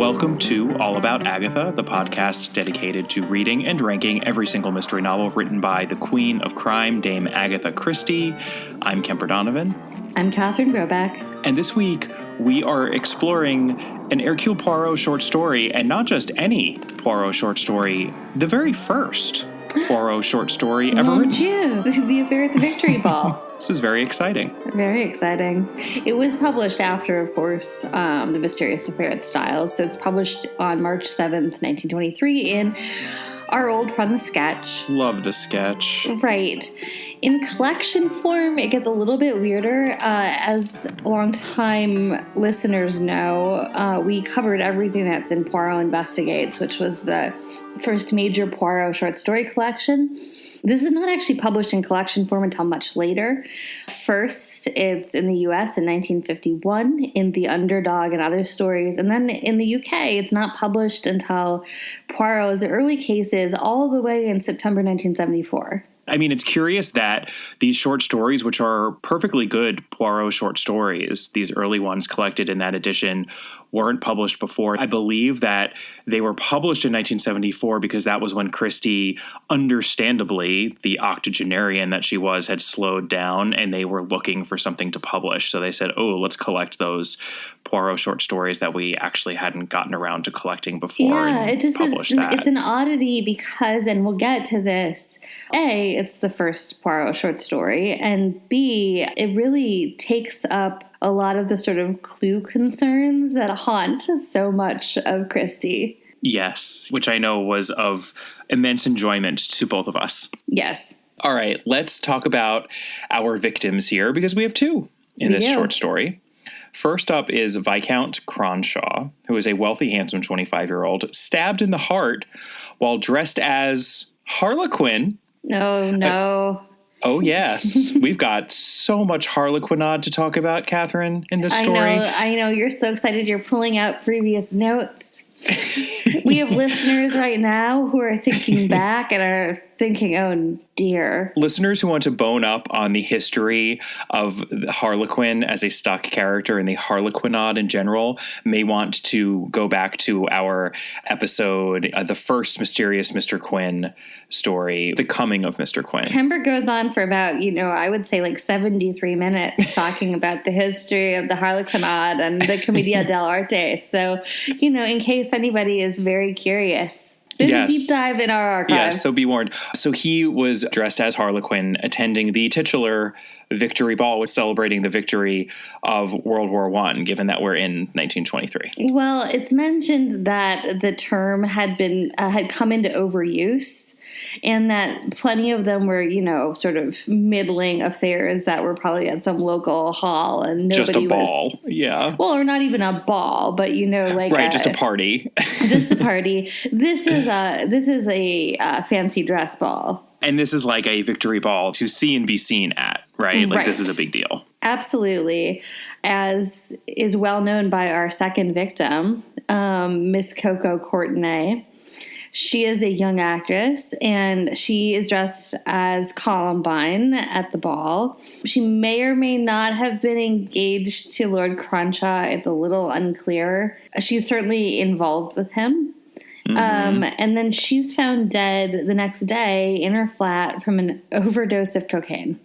Welcome to All About Agatha, the podcast dedicated to reading and ranking every single mystery novel written by the Queen of Crime, Dame Agatha Christie. I'm Kemper Donovan. I'm Catherine Brobeck. And this week, we are exploring an Hercule Poirot short story, and not just any Poirot short story, the very first Poirot short story ever written. The Affair at the Victory Ball. This is very exciting. Very exciting. It was published after, of course, The Mysterious Affair at Styles. So it's published on March 7th, 1923 in our old friend, The Sketch. Love The Sketch. Right. In collection form, it gets a little bit weirder. As longtime listeners know, we covered everything that's in Poirot Investigates, which was the first major Poirot short story collection. This is not actually published in collection form until much later. First, it's in the U.S. in 1951 in The Underdog and Other Stories. And then in the U.K., it's not published until Poirot's early cases all the way in September 1974. I mean, it's curious that these short stories, which are perfectly good Poirot short stories, these early ones collected in that edition, weren't published before. I believe that they were published in 1974 because that was when Christie, understandably, the octogenarian that she was, had slowed down and they were looking for something to publish. So they said, oh, let's collect those Poirot short stories that we actually hadn't gotten around to collecting before. Yeah, that. It's an oddity because, and we'll get to this, A, it's the first Poirot short story, and B, it really takes up a lot of the sort of clue concerns that haunt so much of Christie. Yes, which I know was of immense enjoyment to both of us. Yes. All right, let's talk about our victims here, because we have two in this short story. First up is Viscount Cronshaw, who is a wealthy, handsome 25-year-old, stabbed in the heart while dressed as Harlequin. Oh, no. Oh, yes. We've got so much harlequinade to talk about, Catherine, in this story. I know. You're so excited. You're pulling out previous notes. We have listeners right now who are thinking back and are thinking, oh, dear. Listeners who want to bone up on the history of Harlequin as a stock character and the harlequinade in general may want to go back to our episode, the first Mysterious Mr. Quin story, The Coming of Mr. Quin. Kemper goes on for about, I would say like 73 minutes talking about the history of the harlequinade and the Commedia dell'arte. So, in case anybody is very curious, there's a deep dive in our archive. Yes, so be warned. So he was dressed as Harlequin, attending the titular victory ball, was celebrating the victory of World War I, given that we're in 1923. Well, it's mentioned that the term had come into overuse, and that plenty of them were, sort of middling affairs that were probably at some local hall, and nobody just a ball, yeah. Well, or not even a ball, but like just a party. Just a party. This is a fancy dress ball, and this is like a victory ball to see and be seen at, right? Like this is a big deal. Absolutely, as is well known by our second victim, Miss Coco Courtenay. She is a young actress, and she is dressed as Columbine at the ball. She may or may not have been engaged to Lord Cronshaw. It's a little unclear. She's certainly involved with him. Mm-hmm. And then she's found dead the next day in her flat from an overdose of cocaine.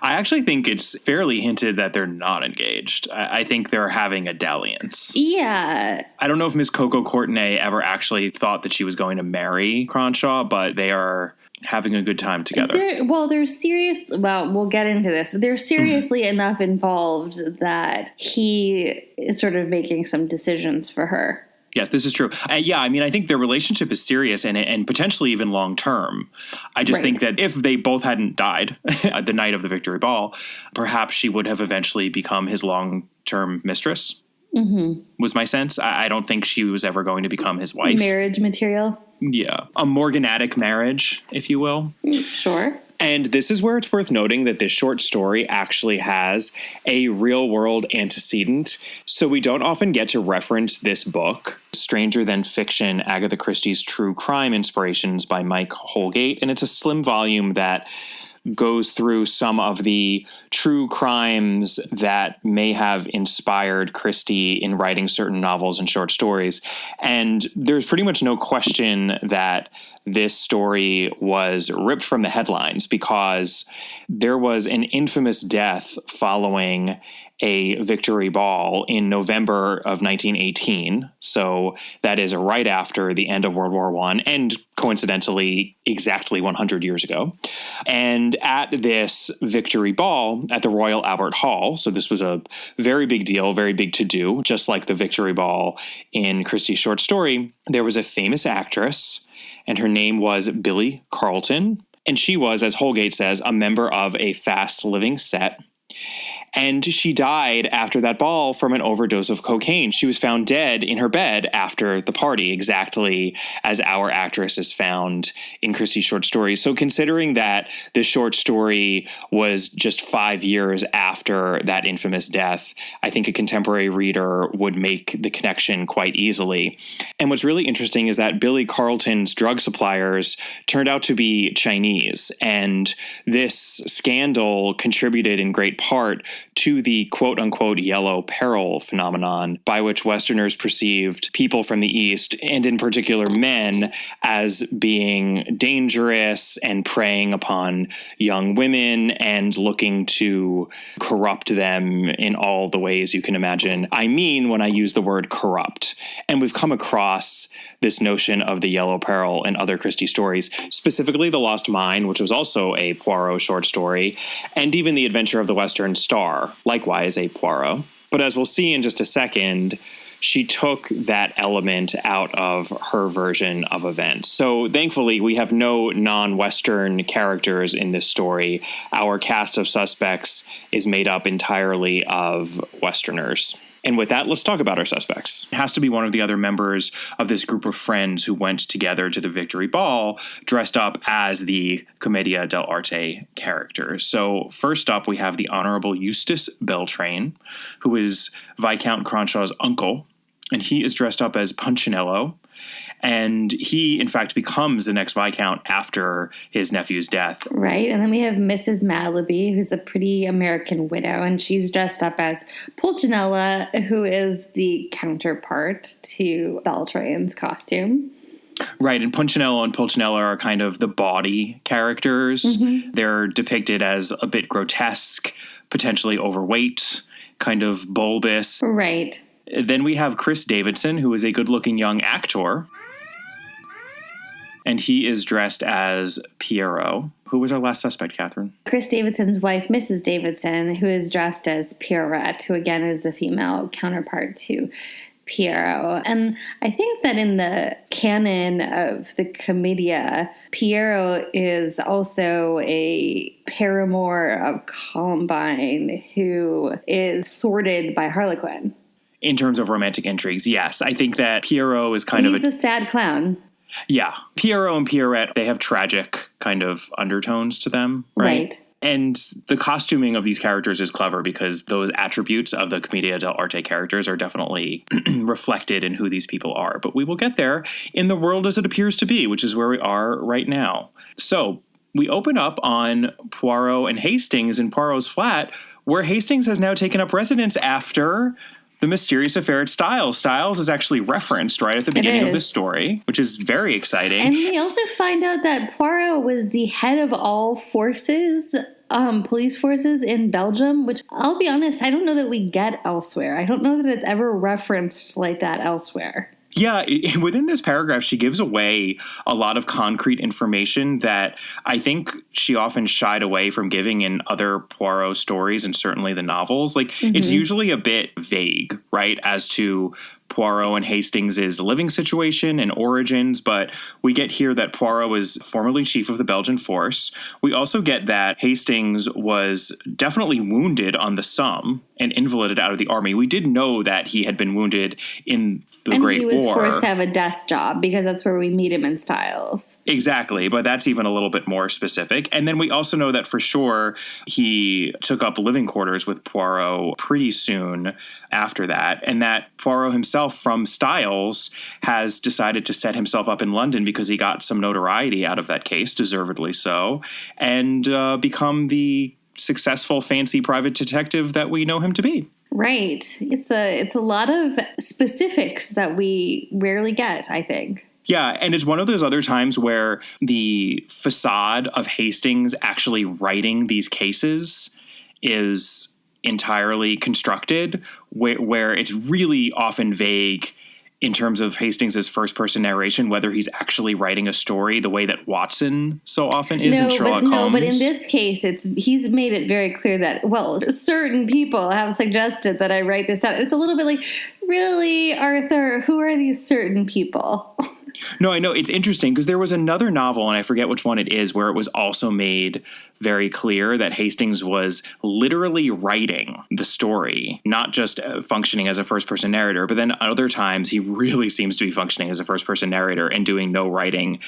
I actually think it's fairly hinted that they're not engaged. I think they're having a dalliance. Yeah. I don't know if Miss Coco Courtenay ever actually thought that she was going to marry Cronshaw, but they are having a good time together. They're serious. Well, we'll get into this. They're seriously enough involved that he is sort of making some decisions for her. Yes, this is true. I think their relationship is serious and potentially even long-term. I just think that if they both hadn't died the night of the victory ball, perhaps she would have eventually become his long-term mistress, was my sense. I don't think she was ever going to become his wife. Marriage material? Yeah. A morganatic marriage, if you will. Sure. And this is where it's worth noting that this short story actually has a real-world antecedent. So we don't often get to reference this book, Stranger Than Fiction, Agatha Christie's True Crime Inspirations by Mike Holgate. And it's a slim volume that goes through some of the true crimes that may have inspired Christie in writing certain novels and short stories. And there's pretty much no question that this story was ripped from the headlines because there was an infamous death following a victory ball in November of 1918. So that is right after the end of World War I, and coincidentally, exactly 100 years ago. And at this victory ball at the Royal Albert Hall, so this was a very big deal, very big to do, just like the victory ball in Christie's short story, there was a famous actress, and her name was Billy Carlton. And she was, as Holgate says, a member of a fast living set. And she died after that ball from an overdose of cocaine. She was found dead in her bed after the party, exactly as our actress is found in Christie's short story. So considering that the short story was just 5 years after that infamous death, I think a contemporary reader would make the connection quite easily. And what's really interesting is that Billy Carlton's drug suppliers turned out to be Chinese. And this scandal contributed in great part to the quote-unquote yellow peril phenomenon, by which Westerners perceived people from the East, and in particular men, as being dangerous and preying upon young women and looking to corrupt them in all the ways you can imagine. I mean when I use the word corrupt. And we've come across this notion of the yellow peril in other Christie stories, specifically The Lost Mine, which was also a Poirot short story, and even The Adventure of the Western Star, likewise a Poirot. But as we'll see in just a second, she took that element out of her version of events. So thankfully, we have no non-Western characters in this story. Our cast of suspects is made up entirely of Westerners. And with that, let's talk about our suspects. It has to be one of the other members of this group of friends who went together to the victory ball, dressed up as the Commedia dell'arte characters. So first up, we have the Honorable Eustace Beltrain, who is Viscount Cronshaw's uncle, and he is dressed up as Punchinello. And he, in fact, becomes the next Viscount after his nephew's death. Right. And then we have Mrs. Mallaby, who's a pretty American widow, and she's dressed up as Pulcinella, who is the counterpart to Beltrain's costume. Right, and Punchinello and Pulcinella are kind of the bawdy characters. Mm-hmm. They're depicted as a bit grotesque, potentially overweight, kind of bulbous. Right. Then we have Chris Davidson, who is a good-looking young actor. And he is dressed as Poirot. Who was our last suspect, Catherine? Chris Davidson's wife, Mrs. Davidson, who is dressed as Poirot, who again is the female counterpart to Poirot. And I think that in the canon of the Commedia, Poirot is also a paramour of Columbine who is thwarted by Harlequin. In terms of romantic intrigues, yes. I think that Poirot is He's a sad clown. Yeah. Poirot and Pierrette, they have tragic kind of undertones to them, right? And the costuming of these characters is clever because those attributes of the Commedia dell'arte characters are definitely reflected in who these people are. But we will get there in the world as it appears to be, which is where we are right now. So we open up on Poirot and Hastings in Poirot's flat, where Hastings has now taken up residence after the mysterious affair at Styles. Styles is actually referenced right at the beginning of the story, which is very exciting. And we also find out that Poirot was the head of all forces, police forces in Belgium, which I'll be honest, I don't know that we get elsewhere. I don't know that it's ever referenced like that elsewhere. Yeah, within this paragraph, she gives away a lot of concrete information that I think she often shied away from giving in other Poirot stories and certainly the novels. Like, It's usually a bit vague, right, as to Poirot and Hastings' living situation and origins, but we get here that Poirot was formerly chief of the Belgian force. We also get that Hastings was definitely wounded on the Somme and invalided out of the army. We did know that he had been wounded in the Great War. And he was forced to have a desk job because that's where we meet him in Styles. Exactly, but that's even a little bit more specific. And then we also know that for sure he took up living quarters with Poirot pretty soon after that, and that Poirot himself himself from Styles has decided to set himself up in London because he got some notoriety out of that case, deservedly so, and become the successful, fancy private detective that we know him to be. Right. It's a lot of specifics that we rarely get, I think. Yeah, and it's one of those other times where the facade of Hastings actually writing these cases is entirely constructed, where it's really often vague in terms of Hastings' first-person narration, whether he's actually writing a story the way that Watson so often is in Sherlock Holmes. No, but in this case, he's made it very clear that, well, certain people have suggested that I write this down. It's a little bit like, really, Arthur, who are these certain people? No, I know. It's interesting because there was another novel, and I forget which one it is, where it was also made very clear that Hastings was literally writing the story, not just functioning as a first-person narrator, but then other times he really seems to be functioning as a first-person narrator and doing no writing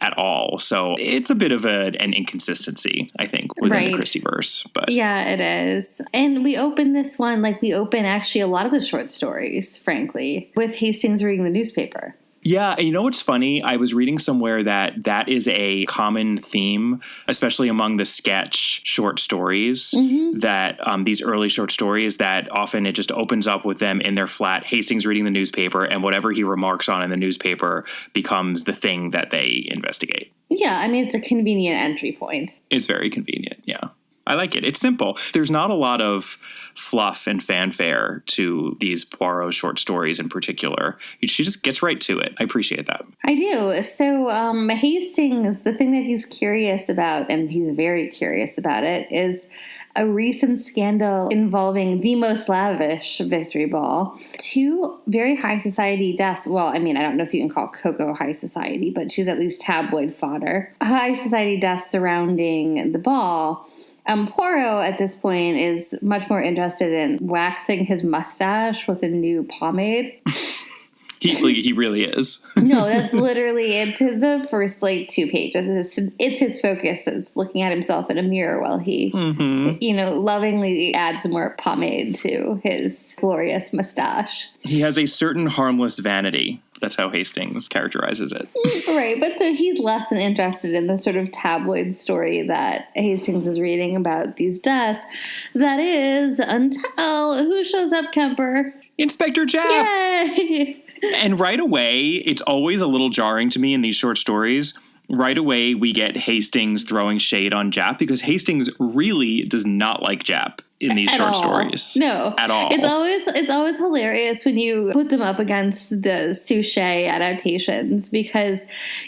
at all. So it's a bit of an inconsistency, I think, within the Christie verse. But yeah, it is. And we open this one like we open actually a lot of the short stories, frankly, with Hastings reading the newspaper. Yeah, and you know what's funny? I was reading somewhere that is a common theme, especially among the sketch short stories, that these early short stories, that often it just opens up with them in their flat, Hastings reading the newspaper, and whatever he remarks on in the newspaper becomes the thing that they investigate. Yeah, I mean, it's a convenient entry point. It's very convenient, yeah. I like it. It's simple. There's not a lot of fluff and fanfare to these Poirot short stories in particular. She just gets right to it. I appreciate that. I do. So Hastings, the thing that he's curious about, and he's very curious about it, is a recent scandal involving the most lavish Victory Ball. 2 very high society deaths. Well, I mean, I don't know if you can call Coco high society, but she's at least tabloid fodder. High society deaths surrounding the ball. Poirot at this point is much more interested in waxing his mustache with a new pomade. He really is. No, that's literally it's the first 2 pages. It's his focus. It's looking at himself in a mirror while he, lovingly adds more pomade to his glorious mustache. He has a certain harmless vanity. That's how Hastings characterizes it. Right, but so he's less than interested in the sort of tabloid story that Hastings is reading about these deaths. That is, until who shows up, Kemper? Inspector Japp! Yay! And right away, it's always a little jarring to me in these short stories. Right away, we get Hastings throwing shade on Japp because Hastings really does not like Japp in these short stories. No. At all. It's always hilarious when you put them up against the Suchet adaptations because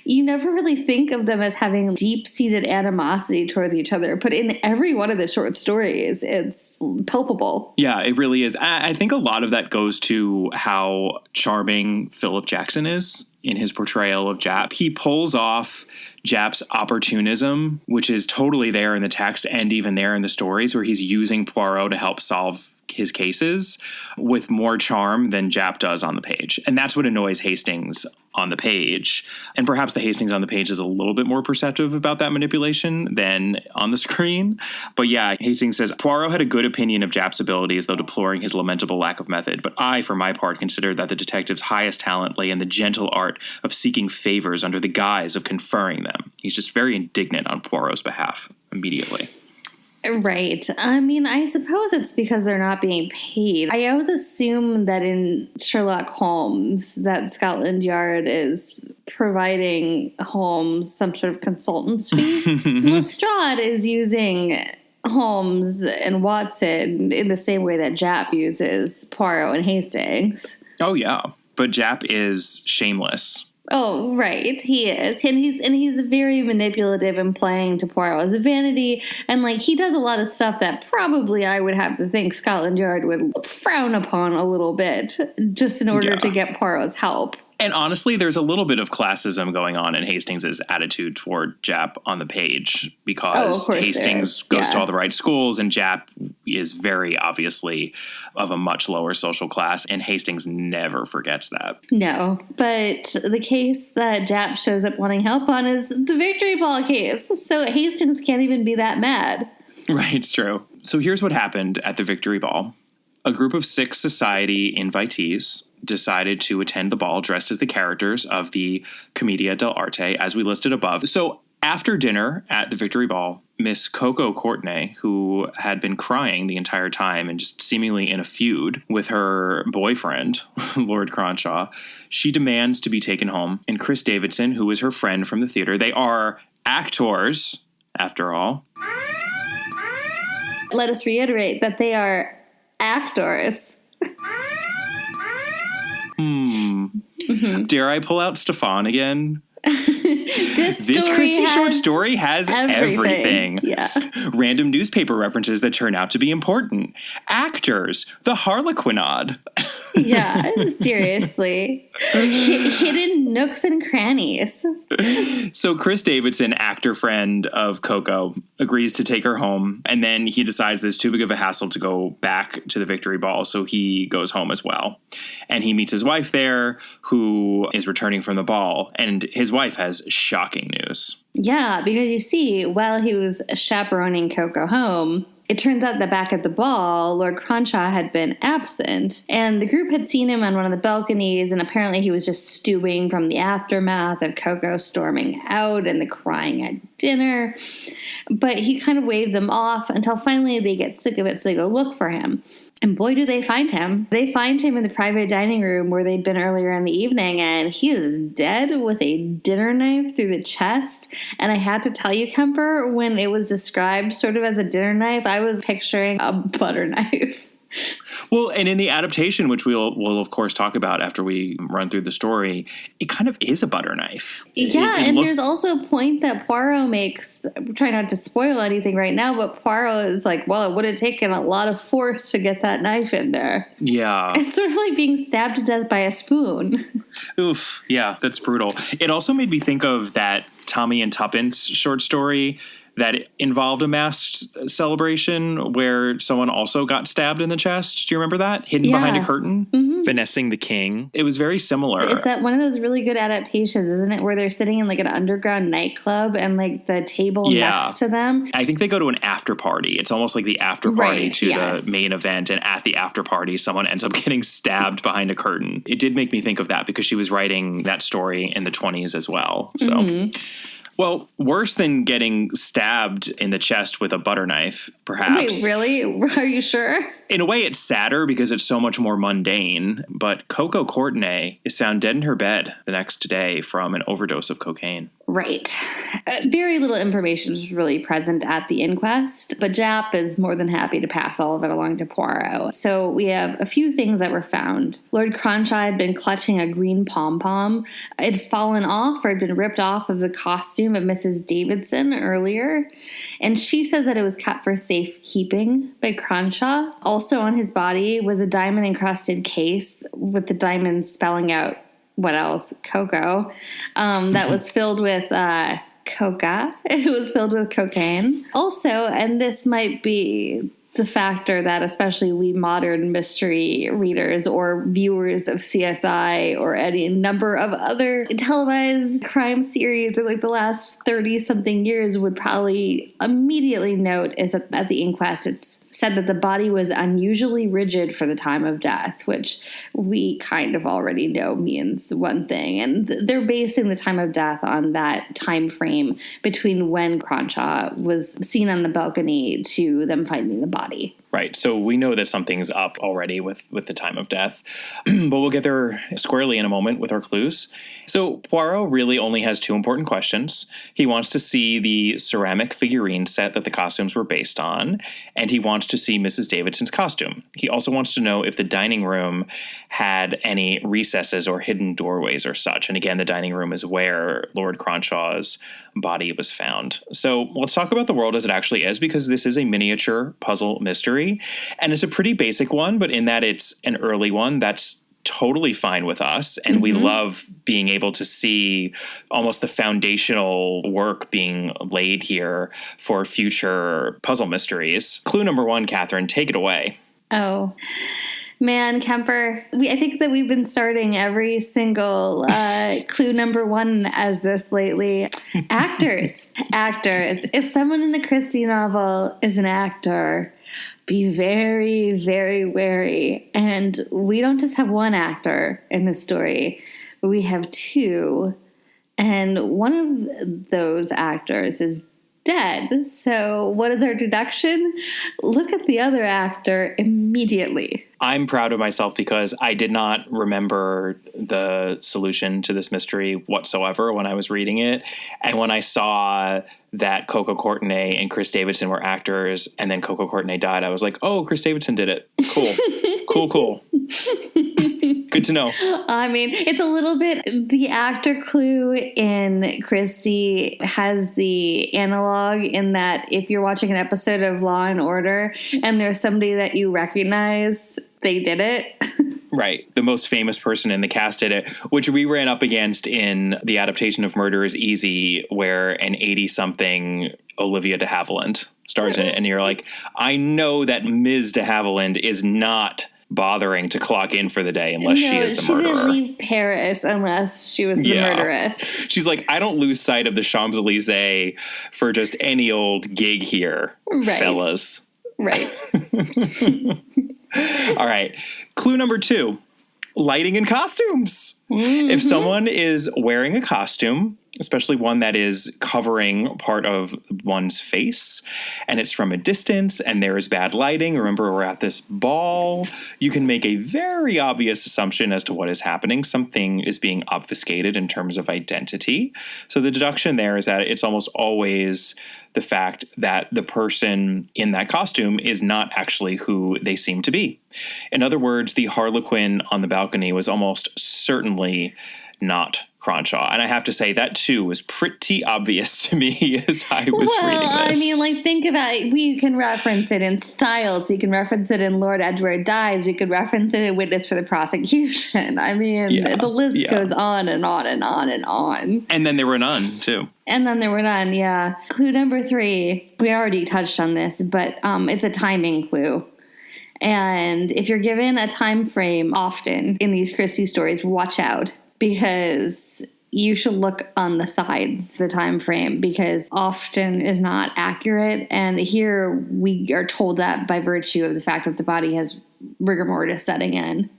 you never really think of them as having deep-seated animosity towards each other. But in every one of the short stories, it's palpable. Yeah, it really is. I think a lot of that goes to how charming Philip Jackson is in his portrayal of Japp. He pulls off Japp's opportunism, which is totally there in the text and even there in the stories, where he's using Poirot to help solve his cases with more charm than Japp does on the page. And that's what annoys Hastings on the page. And perhaps the Hastings on the page is a little bit more perceptive about that manipulation than on the screen. But yeah, Hastings says, Poirot had a good opinion of Japp's abilities, though deploring his lamentable lack of method. But I, for my part, consider that the detective's highest talent lay in the gentle art of seeking favors under the guise of conferring them. He's just very indignant on Poirot's behalf immediately. Right. I mean, I suppose it's because they're not being paid. I always assume that in Sherlock Holmes that Scotland Yard is providing Holmes some sort of consultant's fee. Lestrade is using Holmes and Watson in the same way that Japp uses Poirot and Hastings. Oh, yeah. But Japp is shameless. Oh, right. He is. And he's very manipulative and playing to Poirot's vanity. And, he does a lot of stuff that probably I would have to think Scotland Yard would frown upon a little bit just in order to get Poirot's help. And honestly, there's a little bit of classism going on in Hastings' attitude toward Japp on the page because Hastings goes to all the right schools and Japp is very obviously of a much lower social class, and Hastings never forgets that. No, but the case that Japp shows up wanting help on is the Victory Ball case, so Hastings can't even be that mad. Right, it's true. So here's what happened at the Victory Ball. A group of 6 society invitees decided to attend the ball dressed as the characters of the Commedia dell'arte, as we listed above. So after dinner at the Victory Ball, Miss Coco Courtenay, who had been crying the entire time and just seemingly in a feud with her boyfriend, Lord Cronshaw, she demands to be taken home. And Chris Davidson, who is her friend from the theater, they are actors, after all. Let us reiterate that they are actors. Dare I pull out Stefan again? This Christie short story has everything. Yeah. Random newspaper references that turn out to be important. Actors. The harlequinade. Yeah, seriously. Hidden nooks and crannies. So Chris Davidson, actor friend of Coco, agrees to take her home. And then he decides it's too big of a hassle to go back to the Victory Ball. So he goes home as well. And he meets his wife there, who is returning from the ball. And his wife has shocking news. Yeah, because you see, while he was chaperoning Coco home, it turns out that back at the ball, Lord Cronshaw had been absent, and the group had seen him on one of the balconies, and apparently he was just stewing from the aftermath of Coco storming out and the crying at dinner. But he kind of waved them off until finally they get sick of it, so they go look for him. And boy, do they find him. They find him in the private dining room where they'd been earlier in the evening, and he is dead with a dinner knife through the chest. And I had to tell you, Kemper, when it was described sort of as a dinner knife, I was picturing a butter knife. Well, and in the adaptation, which we'll of course talk about after we run through the story, it kind of is a butter knife. Yeah, and there's also a point that Poirot makes. I'm trying not to spoil anything right now, but Poirot is like, well, it would have taken a lot of force to get that knife in there. Yeah. It's sort of like being stabbed to death by a spoon. Oof. Yeah, that's brutal. It also made me think of that Tommy and Tuppence short story that involved a masked celebration where someone also got stabbed in the chest. Do you remember that? Hidden behind a curtain? Mm-hmm. Finessing the king. It was very similar. It's that one of those really good adaptations, isn't it? Where they're sitting in like an underground nightclub and like the table next to them. I think they go to an after party. It's almost like the after party to the main event. And at the after party, someone ends up getting stabbed behind a curtain. It did make me think of that because she was writing that story in the 20s as well. So... Well, worse than getting stabbed in the chest with a butter knife, perhaps. Wait, really? Are you sure? In a way, it's sadder because it's so much more mundane. But Coco Courtenay is found dead in her bed the next day from an overdose of cocaine. Right. Very little information was really present at the inquest, but Japp is more than happy to pass all of it along to Poirot. So we have a few things that were found. Lord Cronshaw had been clutching a green pom-pom. It had fallen off or had been ripped off of the costume of Mrs. Davidson earlier, and she says that it was kept for safekeeping by Cronshaw. Also on his body was a diamond-encrusted case with the diamonds spelling out what else? Coco. That was filled with coca. It was filled with cocaine. Also, and this might be the factor that especially we modern mystery readers or viewers of CSI or any number of other televised crime series in like the last 30-something years would probably immediately note is that at the inquest it's said that the body was unusually rigid for the time of death, which we kind of already know means one thing. And they're basing the time of death on that time frame between when Cronshaw was seen on the balcony to them finding the body. Right. So we know that something's up already with the time of death, but we'll get there squarely in a moment with our clues. So Poirot really only has two important questions. He wants to see the ceramic figurine set that the costumes were based on, and he wants to see Mrs. Davidson's costume. He also wants to know if the dining room had any recesses or hidden doorways or such. And again, the dining room is where Lord Cronshaw's body was found. So let's talk about the world as it actually is, because this is a miniature puzzle mystery. And it's a pretty basic one, but in that it's an early one, that's totally fine with us. And we love being able to see almost the foundational work being laid here for future puzzle mysteries. Clue number one, Catherine, take it away. Oh, man, Kemper, I think that we've been starting every single clue number one as this lately. Actors. If someone in a Christie novel is an actor, be very, very wary. And we don't just have one actor in this story, but we have two. And one of those actors is dead. So what is our deduction? Look at the other actor immediately. I'm proud of myself because I did not remember the solution to this mystery whatsoever when I was reading it. And when I saw that Coco Courtenay and Chris Davidson were actors and then Coco Courtenay died, I was like, oh, Chris Davidson did it. Cool. cool. Good to know. I mean, it's a little bit, the actor clue in Christie has the analog in that if you're watching an episode of Law and Order and there's somebody that you recognize, they did it. Right. The most famous person in the cast did it, which we ran up against in the adaptation of Murder is Easy, where an 80-something Olivia de Havilland stars in it. And you're like, I know that Ms. de Havilland is not bothering to clock in for the day unless she is the murderer. She didn't leave Paris unless she was the murderess. She's like, I don't lose sight of the Champs-Elysees for just any old gig here, fellas. Right. All right. Clue number 2, lighting and costumes. Mm-hmm. If someone is wearing a costume, especially one that is covering part of one's face, and it's from a distance and there is bad lighting, remember we're at this ball, you can make a very obvious assumption as to what is happening. Something is being obfuscated in terms of identity. So the deduction there is that it's almost always the fact that the person in that costume is not actually who they seem to be. In other words, the Harlequin on the balcony was almost certainly not Cronshaw. And I have to say that too was pretty obvious to me as I was reading this. I mean, like, think about it. We can reference it in Styles. We can reference it in Lord Edward Dies. We could reference it in Witness for the Prosecution. I mean, the list goes on and on and on and on. And then there were none too. And then there were none, yeah. Clue number 3, we already touched on this, but it's a timing clue. And if you're given a time frame often in these Christie stories, watch out. Because you should look on the sides, the time frame, because often is not accurate. And here we are told that by virtue of the fact that the body has rigor mortis setting in.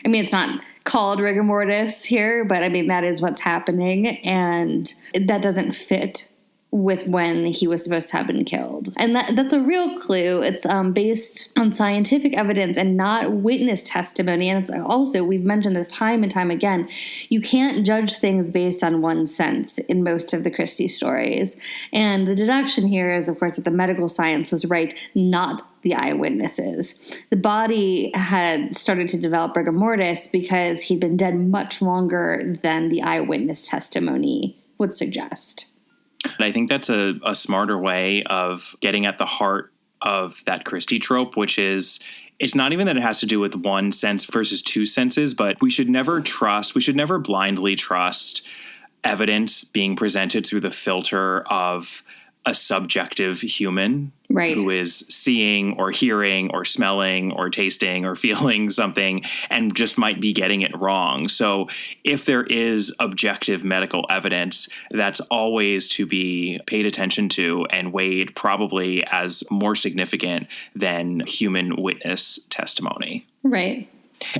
I mean, it's not called rigor mortis here, but I mean, that is what's happening. And that doesn't fit with when he was supposed to have been killed. And that's a real clue. It's based on scientific evidence and not witness testimony. And it's also, we've mentioned this time and time again, you can't judge things based on one sense in most of the Christie stories. And the deduction here is, of course, that the medical science was right, not the eyewitnesses. The body had started to develop rigor mortis because he'd been dead much longer than the eyewitness testimony would suggest. I think that's a smarter way of getting at the heart of that Christie trope, which is, it's not even that it has to do with one sense versus two senses, but we should never blindly trust evidence being presented through the filter of a subjective human who is seeing or hearing or smelling or tasting or feeling something and just might be getting it wrong. So if there is objective medical evidence, that's always to be paid attention to and weighed probably as more significant than human witness testimony. Right.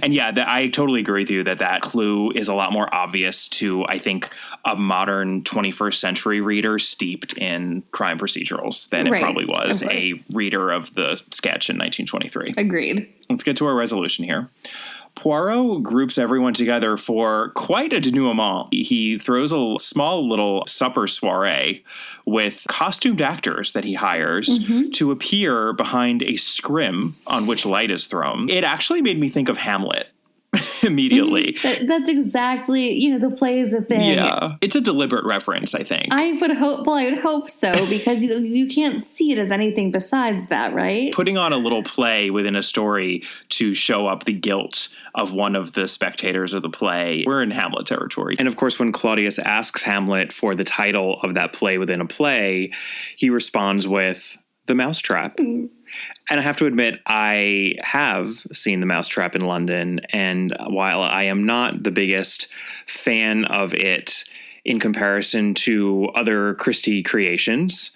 And yeah, I totally agree with you that clue is a lot more obvious to, I think, a modern 21st century reader steeped in crime procedurals than it probably was a reader of the sketch in 1923. Agreed. Let's get to our resolution here. Poirot groups everyone together for quite a denouement. He throws a small little supper soiree with costumed actors that he hires to appear behind a scrim on which light is thrown. It actually made me think of Hamlet immediately. That's exactly, the play is a thing. Yeah, it's a deliberate reference, I think. I would hope so, because you can't see it as anything besides that, right? Putting on a little play within a story to show up the guilt of one of the spectators of the play. We're in Hamlet territory. And of course, when Claudius asks Hamlet for the title of that play within a play, he responds with The Mousetrap. And I have to admit, I have seen The Mousetrap in London, and while I am not the biggest fan of it in comparison to other Christie creations,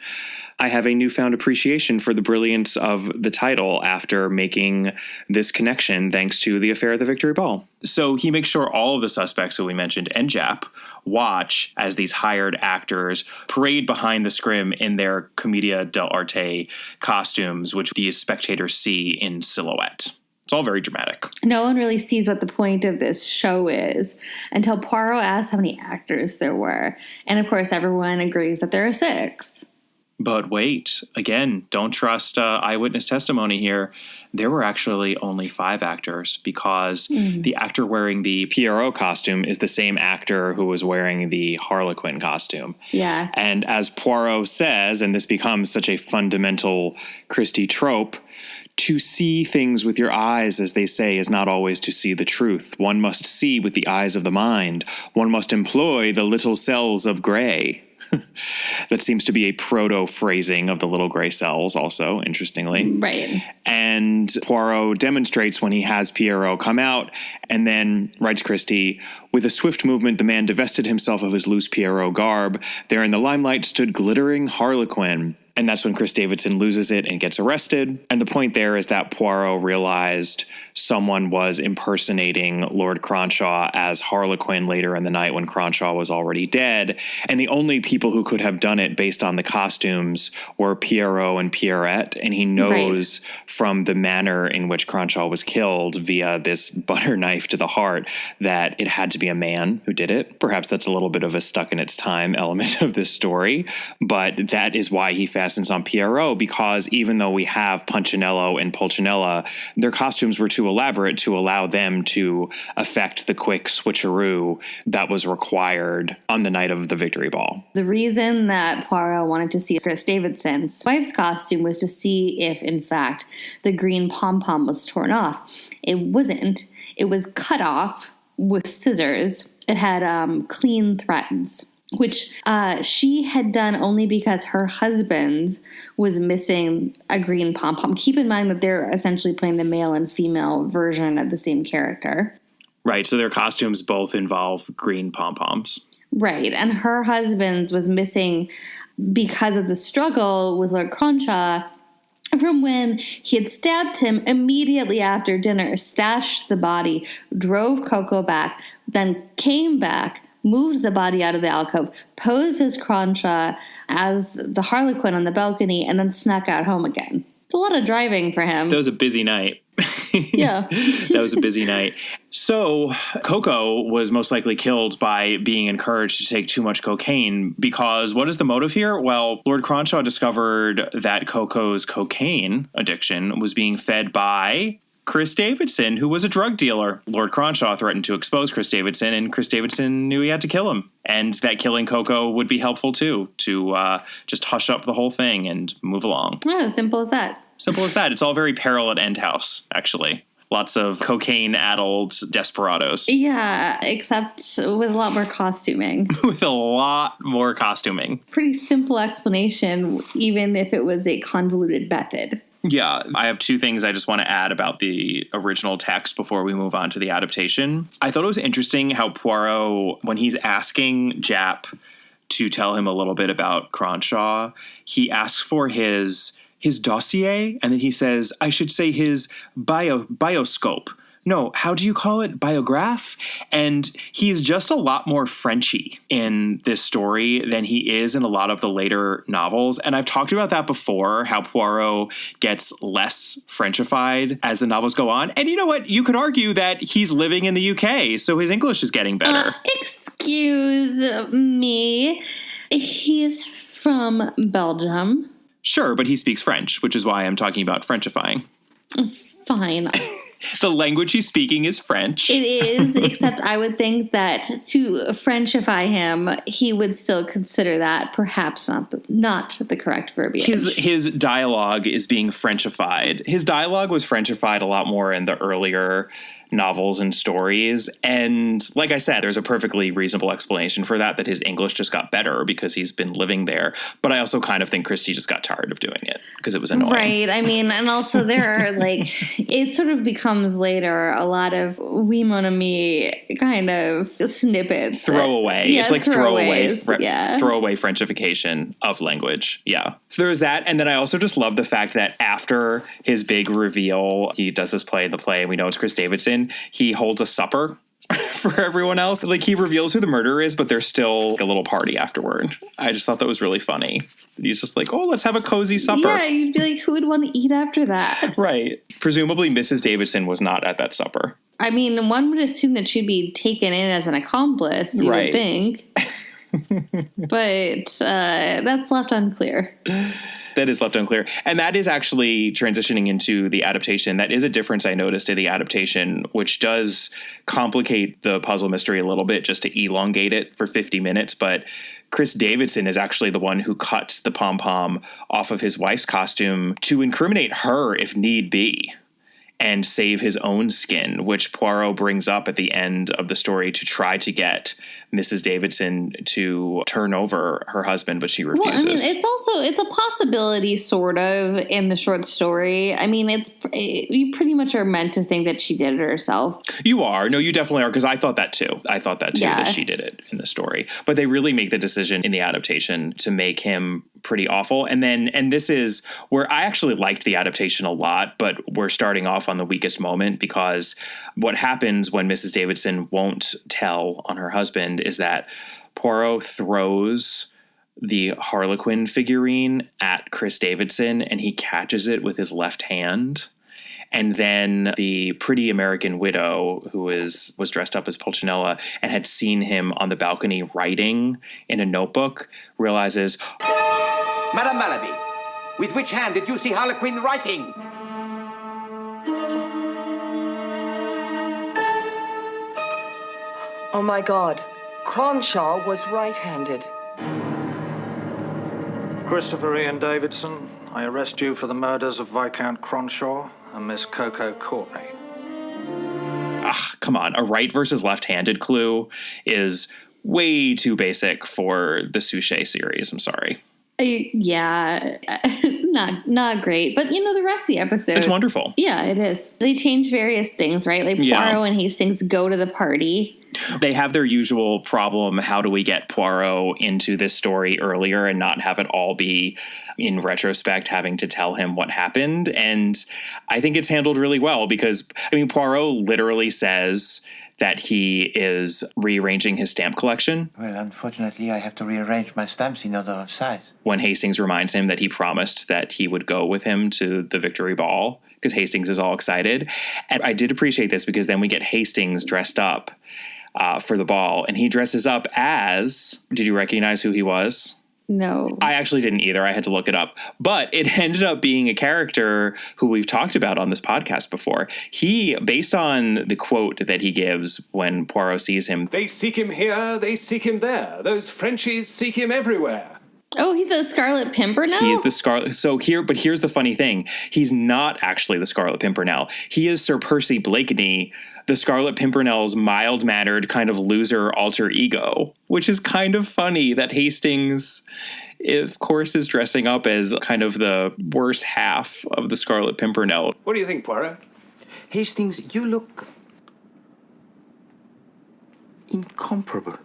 I have a newfound appreciation for the brilliance of the title after making this connection thanks to The Affair at the Victory Ball. So he makes sure all of the suspects who we mentioned and Jap watch as these hired actors parade behind the scrim in their commedia dell'arte costumes, which these spectators see in silhouette. It's all very dramatic. No one really sees what the point of this show is until Poirot asks how many actors there were. And of course, everyone agrees that there are 6. But wait, again, don't trust eyewitness testimony here. There were actually only 5 actors because the actor wearing the Poirot costume is the same actor who was wearing the Harlequin costume. Yeah. And as Poirot says, and this becomes such a fundamental Christie trope, to see things with your eyes, as they say, is not always to see the truth. One must see with the eyes of the mind. One must employ the little cells of gray. That seems to be a proto-phrasing of the little gray cells also, interestingly. Right. And Poirot demonstrates when he has Poirot come out, and then, writes Christie, with a swift movement the man divested himself of his loose Poirot garb. There in the limelight stood glittering Harlequin. And that's when Chris Davidson loses it and gets arrested. And the point there is that Poirot realized someone was impersonating Lord Cronshaw as Harlequin later in the night when Cronshaw was already dead. And the only people who could have done it based on the costumes were Poirot and Pierrette. And he knows from the manner in which Cronshaw was killed via this butter knife to the heart that it had to be a man who did it. Perhaps that's a little bit of a stuck in its time element of this story. But that is why he fastens on Poirot, because even though we have Punchinello and Pulcinella, their costumes were too elaborate to allow them to affect the quick switcheroo that was required on the night of the Victory Ball. The reason that Poirot wanted to see Chris Davidson's wife's costume was to see if, in fact, the green pom-pom was torn off. It wasn't. It was cut off with scissors. It had clean threads, which she had done only because her husband's was missing a green pom-pom. Keep in mind that they're essentially playing the male and female version of the same character. Right, so their costumes both involve green pom-poms. Right, and her husband's was missing because of the struggle with Lord Cronshaw from when he had stabbed him immediately after dinner, stashed the body, drove Coco back, then came back, moved the body out of the alcove, posed as Cronshaw as the Harlequin on the balcony, and then snuck out home again. It's a lot of driving for him. That was a busy night. Yeah. That was a busy night. So Coco was most likely killed by being encouraged to take too much cocaine because what is the motive here? Well, Lord Cronshaw discovered that Coco's cocaine addiction was being fed by Chris Davidson, who was a drug dealer. Lord Cronshaw threatened to expose Chris Davidson, and Chris Davidson knew he had to kill him. And that killing Coco would be helpful, too, to just hush up the whole thing and move along. Oh, simple as that. Simple as that. It's all very Peril at End House, actually. Lots of cocaine-addled desperados. Yeah, except with a lot more costuming. With a lot more costuming. Pretty simple explanation, even if it was a convoluted method. Yeah, I have 2 things I just want to add about the original text before we move on to the adaptation. I thought it was interesting how Poirot, when he's asking Jap to tell him a little bit about Cronshaw, he asks for his dossier, and then he says, I should say his bioscope. No, how do you call it? Biograph? And he's just a lot more Frenchy in this story than he is in a lot of the later novels. And I've talked about that before, how Poirot gets less Frenchified as the novels go on. And you know what? You could argue that he's living in the UK, so his English is getting better. Excuse me. He is from Belgium. Sure, but he speaks French, which is why I'm talking about Frenchifying. Fine. The language he's speaking is French. It is, except I would think that to Frenchify him, he would still consider that perhaps not the correct verbiage. His dialogue is being Frenchified. His dialogue was Frenchified a lot more in the earlier novels and stories. And like I said, there's a perfectly reasonable explanation for that his English just got better because he's been living there. But I also kind of think Christie just got tired of doing it because it was annoying. Right. I mean, and also there are it sort of becomes comes later, a lot of oui mon ami kind of snippets. Throwaway. Yeah, it's like throwaway Frenchification of language. Yeah. So there was that. And then I also just love the fact that after his big reveal, he does this play in the play, and we know it's Chris Davidson. He holds a supper for everyone else. Like, he reveals who the murderer is, but there's still a little party afterward. I just thought that was really funny. He's just like, oh, let's have a cozy supper. Yeah, you'd be like, who would want to eat after that? Right. Presumably Mrs. Davidson was not at that supper. I mean, one would assume that she'd be taken in as an accomplice, you would think. But that's left unclear. That is left unclear. And that is actually transitioning into the adaptation. That is a difference I noticed in the adaptation, which does complicate the puzzle mystery a little bit just to elongate it for 50 minutes. But Chris Davidson is actually the one who cuts the pom-pom off of his wife's costume to incriminate her if need be, and save his own skin, which Poirot brings up at the end of the story to try to get Mrs. Davidson to turn over her husband, but she refuses. Well, I mean, it's a possibility, sort of, in the short story. I mean, you pretty much are meant to think that she did it herself. You are. No, you definitely are, because I thought that too. That she did it in the story. But they really make the decision in the adaptation to make him pretty awful. And this is where I actually liked the adaptation a lot, but we're starting off on the weakest moment, because what happens when Mrs. Davidson won't tell on her husband is that Poirot throws the Harlequin figurine at Chris Davidson, and he catches it with his left hand. And then the pretty American widow, who was dressed up as Pulcinella and had seen him on the balcony writing in a notebook, realizes, Madame Malaby, with which hand did you see Harlequin writing? Oh my God, Cronshaw was right-handed. Christopher Ian Davidson, I arrest you for the murders of Viscount Cronshaw and Miss Coco Courtney. Come on. A right versus left-handed clue is way too basic for the Suchet series. I'm sorry. Yeah, not great. But, the rest of the episode. It's wonderful. Yeah, it is. They change various things, right? Like Poirot and Hastings go to the party. They have their usual problem. How do we get Poirot into this story earlier and not have it all be, in retrospect, having to tell him what happened? And I think it's handled really well, because, Poirot literally says that he is rearranging his stamp collection. Well, unfortunately, I have to rearrange my stamps in order of size. When Hastings reminds him that he promised that he would go with him to the Victory Ball, because Hastings is all excited. And I did appreciate this, because then we get Hastings dressed up for the ball, and he dresses up as, did you recognize who he was? No. I actually didn't either. I had to look it up. But it ended up being a character who we've talked about on this podcast before. He, based on the quote that he gives when Poirot sees him. They seek him here, they seek him there. Those Frenchies seek him everywhere. Oh, he's the Scarlet Pimpernel? He's the Scarlet. But here's the funny thing. He's not actually the Scarlet Pimpernel. He is Sir Percy Blakeney, the Scarlet Pimpernel's mild-mannered kind of loser alter ego, which is kind of funny that Hastings, of course, is dressing up as kind of the worse half of the Scarlet Pimpernel. What do you think, Poirot? Hastings, you look incomparable.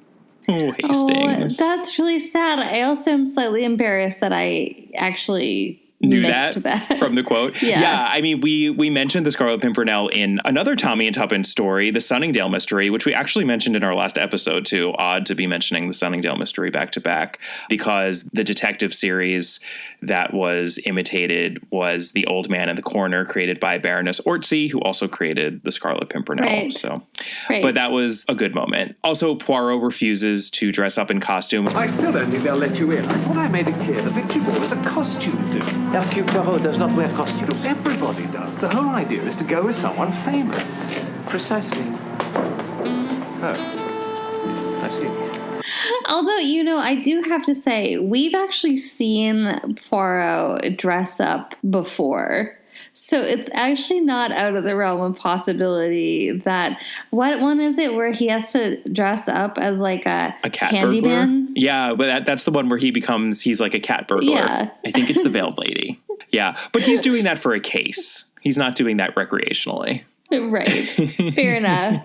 Oh, Hastings. Oh, that's really sad. I also am slightly embarrassed that I actually knew that from the quote. Yeah. We mentioned the Scarlet Pimpernel in another Tommy and Tuppence story, the Sunningdale Mystery, which we actually mentioned in our last episode too. Odd to be mentioning the Sunningdale Mystery back to back, because the detective series that was imitated was The Old Man in the Corner, created by Baroness Orczy, who also created the Scarlet Pimpernel. Right. But that was a good moment. Also, Poirot refuses to dress up in costume. I still don't think they'll let you in. I thought I made it clear the Victory Ball is a costume do. Hercule Poirot does not wear costumes. Look, everybody does. The whole idea is to go with someone famous. Precisely. Oh, I see. Although, I do have to say, we've actually seen Poirot dress up before. So it's actually not out of the realm of possibility that, what one is it where he has to dress up as like a cat handyman? Burglar? Yeah, but that's the one where he's like a cat burglar. Yeah. I think it's the Veiled Lady. Yeah, but he's doing that for a case. He's not doing that recreationally. Right. Fair enough.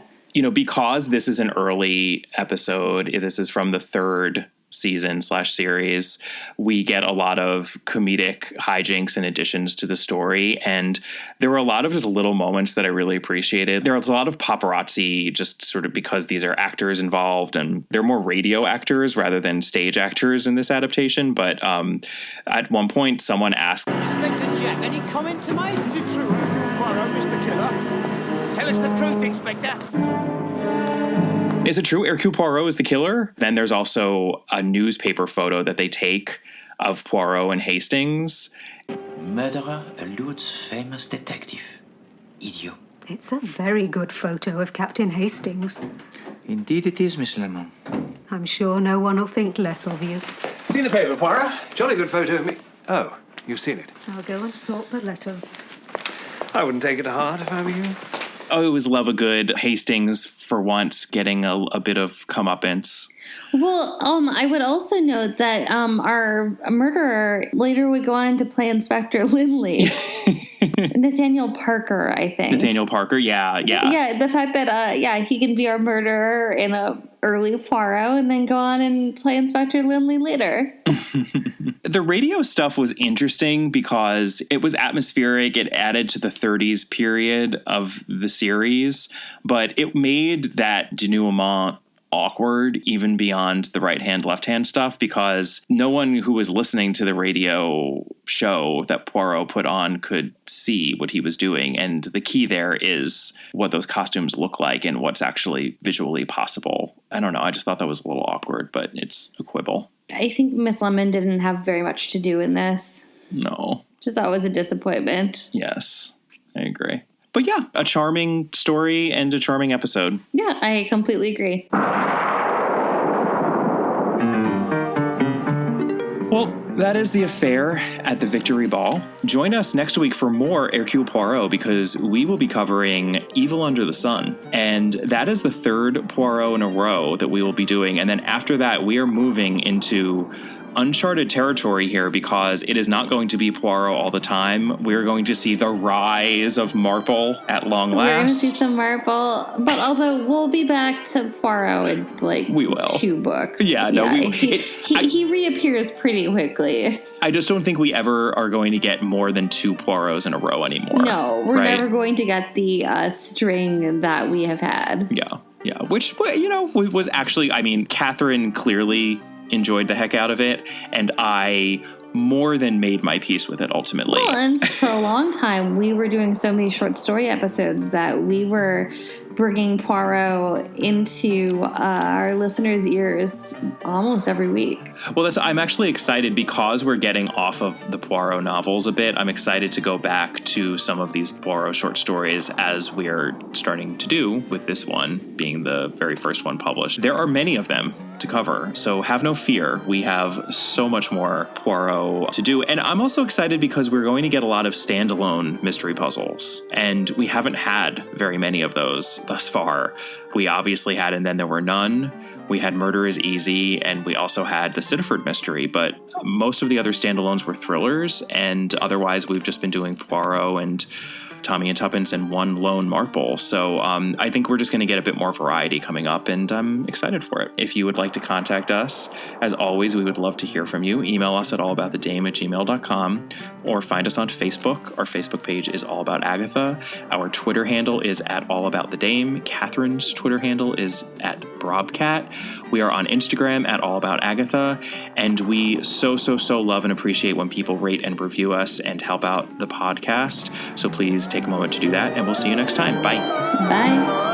Because this is an early episode, this is from the third season/series, we get a lot of comedic hijinks and additions to the story. And there were a lot of just little moments that I really appreciated. There was a lot of paparazzi just sort of because these are actors involved and they're more radio actors rather than stage actors in this adaptation. But at one point, someone asked, Inspector Jack, any comment to make? Is it true, Hercule Poirot, Mr. Killer? Tell us the truth, Inspector. is it true Hercule Poirot is the killer? Then there's also a newspaper photo that they take of Poirot and Hastings. Murderer eludes famous detective. Idiot. It's a very good photo of Captain Hastings. Indeed it is, Miss Lemon. I'm sure no one will think less of you. Seen the paper, Poirot? Jolly good photo of me. Oh, you've seen it. I'll go and sort the letters. I wouldn't take it to heart if I were you. Oh, it was love a good Hastings for once getting a bit of comeuppance. Well, I would also note that our murderer later would go on to play Inspector Lindley. Nathaniel Parker, I think. Nathaniel Parker, yeah. Yeah, the fact that, he can be our murderer in a early Poirot and then go on and play Inspector Lindley later. The radio stuff was interesting because it was atmospheric. It added to the 30s period of the series, but it made that denouement awkward even beyond the right hand, left hand stuff because no one who was listening to the radio show that Poirot put on could see what he was doing. And the key there is what those costumes look like and what's actually visually possible. I don't know. I just thought that was a little awkward, but it's a quibble. I think Miss Lemon didn't have very much to do in this. No. Just thought it was a disappointment. Yes, I agree. But yeah, a charming story and a charming episode. Yeah, I completely agree. Well, that is the affair at the Victory Ball. Join us next week for more Hercule Poirot because we will be covering Evil Under the Sun. And that is the third Poirot in a row that we will be doing. And then after that, we are moving into uncharted territory here because it is not going to be Poirot all the time. We're going to see the rise of Marple at long last. We're going to see some Marple, but although we'll be back to Poirot in we will. 2 books. Yeah, no, he reappears pretty quickly. I just don't think we ever are going to get more than 2 Poirots in a row anymore. No, we're never going to get the string that we have had. Yeah, which, was actually, I mean, Catherine clearly enjoyed the heck out of it, and I more than made my peace with it ultimately. Well, and for a long time, we were doing so many short story episodes that we were bringing Poirot into our listeners' ears almost every week. Well, I'm actually excited because we're getting off of the Poirot novels a bit. I'm excited to go back to some of these Poirot short stories as we are starting to do with this one being the very first one published. There are many of them to cover, so have no fear. We have so much more Poirot to do. And I'm also excited because we're going to get a lot of standalone mystery puzzles, and we haven't had very many of those thus far. We obviously had And Then There Were None. We had Murder is Easy, and we also had the Sitterford mystery, but most of the other standalones were thrillers, and otherwise we've just been doing Poirot and Tommy and Tuppence and one lone Marple. So I think we're just going to get a bit more variety coming up, and I'm excited for it. If you would like to contact us, as always, we would love to hear from you. Email us at allaboutthedame@gmail.com or find us on Facebook. Our Facebook page is All About Agatha. Our Twitter handle is at All About the Dame. Catherine's Twitter handle is at Brobcat. We are on Instagram at All About Agatha, and we so love and appreciate when people rate and review us and help out the podcast. So please take a moment to do that, and we'll see you next time. Bye. Bye.